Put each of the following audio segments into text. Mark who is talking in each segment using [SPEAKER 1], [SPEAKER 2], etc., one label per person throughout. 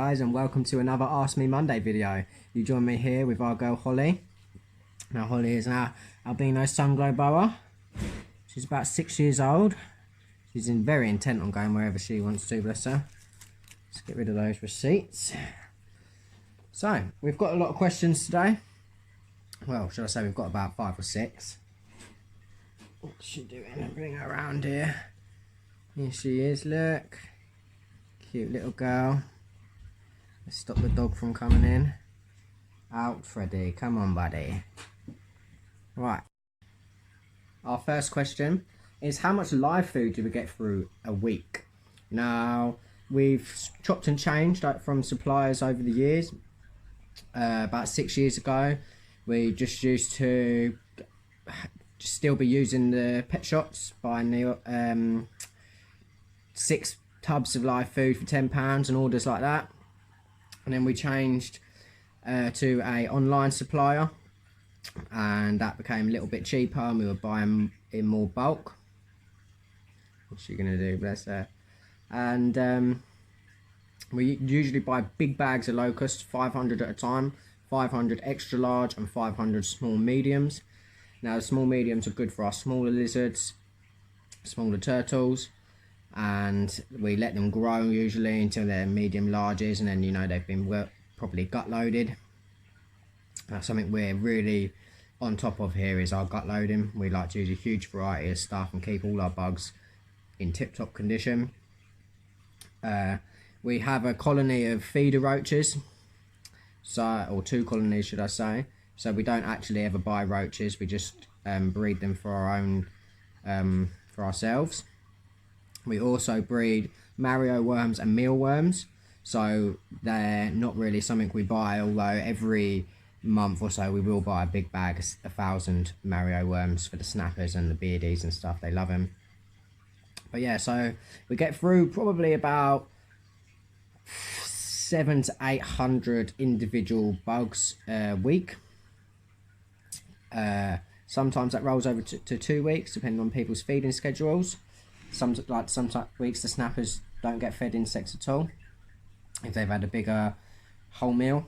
[SPEAKER 1] guys, and welcome to another Ask Me Monday video. You join me here with our girl Holly. Now Holly is our albino sunglow boa. She's about 6 years old. She's very intent on going wherever she wants to, bless her. Let's get rid of those receipts. So, we've got a lot of questions today. Well, should I say we've got about 5 or 6. What's she doing? Bring her around here. Here she is, look. Cute little girl. Let's stop the dog from coming in. Out, Freddy. Come on, buddy. Right. Our first question is, how much live food do we get through a week? Now, we've chopped and changed from suppliers over the years. About 6 years ago, we just used to still be using the pet shops, buying the 6 tubs of live food for £10 and orders like that. And then we changed to a online supplier, and that became a little bit cheaper, and we were buying in more bulk. What's she gonna do, bless her? And we usually buy big bags of locusts, 500 at a time, 500 extra large and 500 small mediums. Now the small mediums are good for our smaller lizards, smaller turtles, and we let them grow usually until they're medium larges, and then, you know, they've been properly gut loaded. Something we're really on top of here is our gut loading. We like to use a huge variety of stuff and keep all our bugs in tip-top condition. We have a colony of feeder roaches, or 2 colonies should I say, so we don't actually ever buy roaches, we just breed them for our own, for ourselves. We also breed Mario worms and mealworms, so they're not really something we buy, although every month or so we will buy a big bag of 1,000 Mario worms for the snappers and the beardies and stuff. They love them. But yeah, so we get through probably about 700 to 800 individual bugs a week. Sometimes that rolls over to 2 weeks, depending on people's feeding schedules. Some weeks the snappers don't get fed insects at all if they've had a bigger whole meal.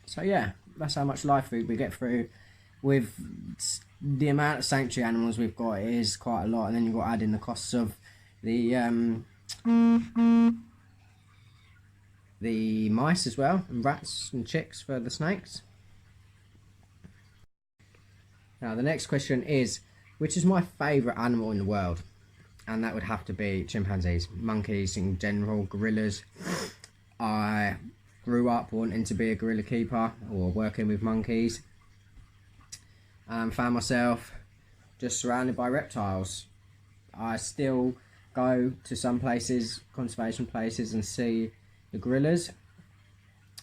[SPEAKER 1] So yeah, that's how much live food we get through. With the amount of sanctuary animals we've got, it is quite a lot, and then you've got to add in the costs of the mice as well, and rats and chicks for the snakes. Now the next question is, which is my favourite animal in the world? And that would have to be chimpanzees, monkeys in general, gorillas. I grew up wanting to be a gorilla keeper or working with monkeys, and found myself just surrounded by reptiles. I still go to some places, conservation places, and see the gorillas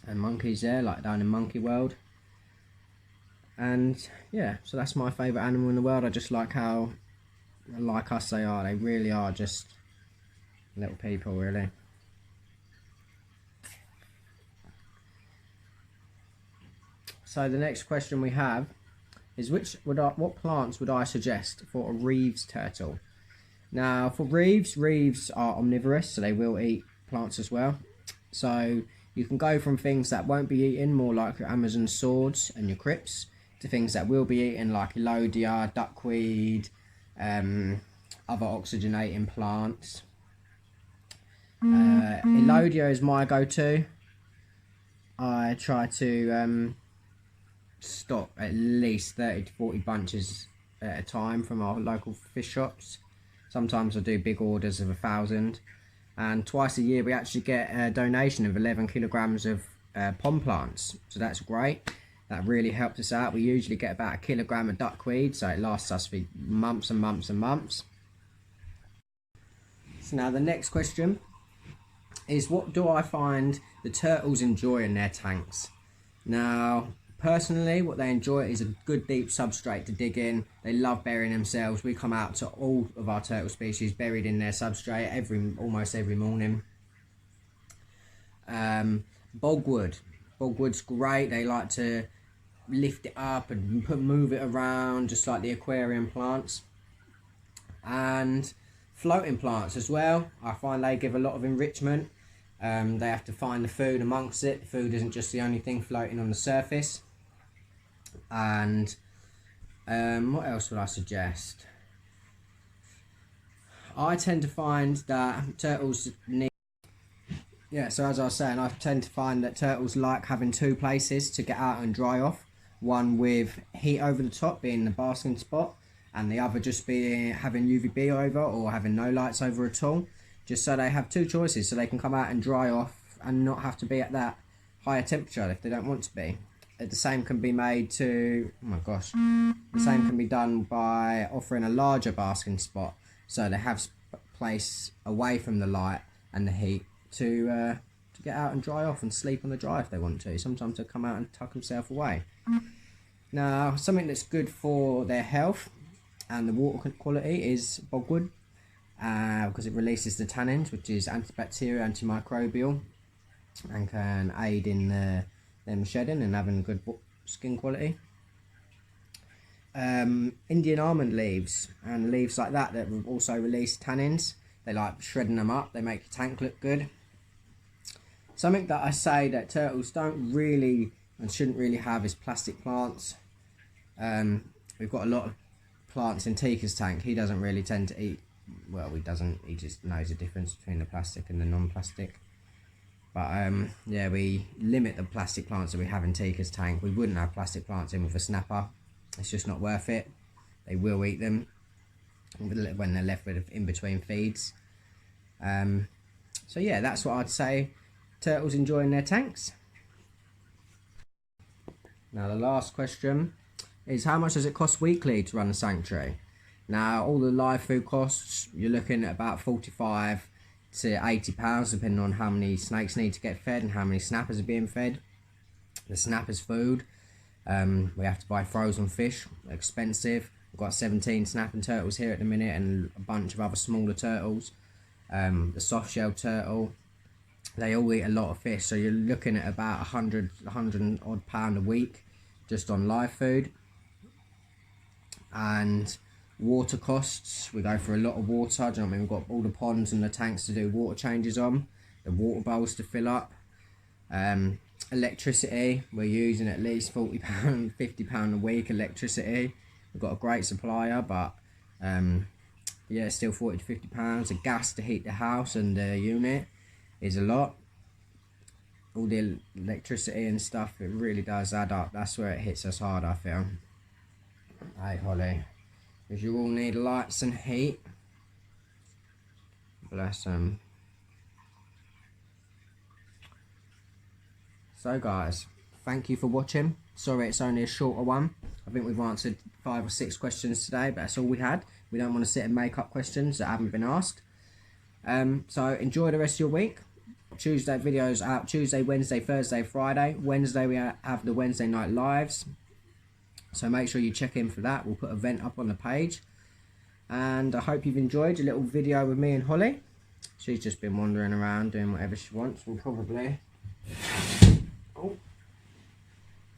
[SPEAKER 1] and monkeys there, like down in Monkey World. And yeah, so that's my favourite animal in the world. I just like how like us they are. They really are just little people, really. So the next question we have is, what plants would I suggest for a Reeves turtle? Now for Reeves are omnivorous, so they will eat plants as well. So you can go from things that won't be eaten, more like your Amazon swords and your crips, to things that will be eaten, like elodia, duckweed, other oxygenating plants. Elodia is my go-to. I try to stock at least 30 to 40 bunches at a time from our local fish shops. Sometimes I do big orders of 1,000, and twice a year we actually get a donation of 11 kilograms of pond plants, so that's great. That really helps us out. We usually get about 1 kilogram of duckweed, so it lasts us for months and months and months. So now the next question is, what do I find the turtles enjoy in their tanks? Now personally, what they enjoy is a good deep substrate to dig in. They love burying themselves. We come out to all of our turtle species buried in their substrate almost every morning. Bogwood's great. They like to lift it up and move it around, just like the aquarium plants. And floating plants as well, I find they give a lot of enrichment. They have to find the food amongst it. The food isn't just the only thing floating on the surface. And what else would I suggest? I tend to find that turtles need... Yeah, so as I was saying, I tend to find that turtles like having two places to get out and dry off. One with heat over the top, being the basking spot, and the other just being having UVB over or having no lights over at all. Just so they have two choices, so they can come out and dry off and not have to be at that higher temperature if they don't want to be. The same can be made to, oh my gosh, the same can be done by offering a larger basking spot, so they have place away from the light and the heat to get out and dry off and sleep on the dry if they want to. Sometimes they'll come out and tuck themselves away. Now, something that's good for their health and the water quality is bogwood, because it releases the tannins, which is antibacterial, antimicrobial, and can aid in them shedding and having good skin quality. Indian almond leaves and leaves like that will also release tannins. They like shredding them up. They make your tank look good. Something that I say that turtles don't really and shouldn't really have is plastic plants. We've got a lot of plants in Tika's tank. He doesn't really tend to eat, well, he doesn't, he just knows the difference between the plastic and the non-plastic. But yeah, we limit the plastic plants that we have in Tika's tank. We wouldn't have plastic plants in with a snapper. It's just not worth it. They will eat them when they're left with in between feeds. So yeah, that's what I'd say. Turtles enjoying their tanks. Now the last question is, how much does it cost weekly to run a sanctuary? Now all the live food costs, you're looking at about 45 to £80 depending on how many snakes need to get fed and how many snappers are being fed. The snappers food, we have to buy frozen fish, expensive. We've got 17 snapping turtles here at the minute and a bunch of other smaller turtles. The soft shell turtle, they all eat a lot of fish, so you're looking at about 100 odd pound a week just on live food. And water costs, we go for a lot of water. Do you know what I mean? We've got all the ponds and the tanks to do water changes on, the water bowls to fill up. Electricity, we're using at least £40, £50 a week electricity. We've got a great supplier, but yeah, still £40 to £50. The gas to heat the house and the unit is a lot. All the electricity and stuff, it really does add up. That's where it hits us hard, I feel. Hey Holly, because you all need lights and heat. Bless them. So guys, thank you for watching. Sorry it's only a shorter one. I think we've answered 5 or 6 questions today, but that's all we had. We don't want to sit and make up questions that haven't been asked. So enjoy the rest of your week. Tuesday videos out Tuesday, Wednesday, Thursday, Friday. Wednesday we have the Wednesday night lives. So make sure you check in for that. We'll put an event up on the page. And I hope you've enjoyed a little video with me and Holly. She's just been wandering around doing whatever she wants. We'll probably... Oh,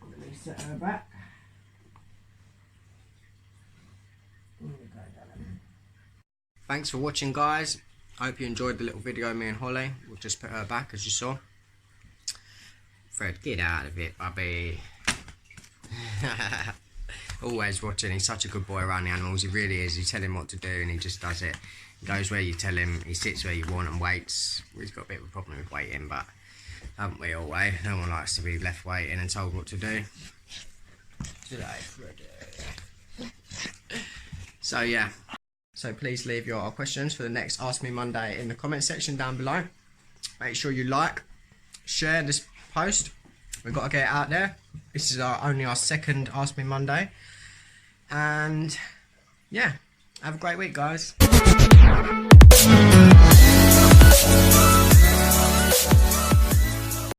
[SPEAKER 1] let me set her back. Thanks for watching, guys. I hope you enjoyed the little video of me and Holly. We'll just put her back as you saw. Fred, get out of it, bubby. Always watching. He's such a good boy around the animals. He really is. You tell him what to do and he just does it. He goes where you tell him. He sits where you want and waits. He's got a bit of a problem with waiting, but haven't we all, eh? No one likes to be left waiting and told what to do. Today, Freddy. So yeah. So please leave your questions for the next Ask Me Monday in the comment section down below. Make sure you like, share this post. We've got to get it out there. This is only our second Ask Me Monday. And yeah, have a great week, guys.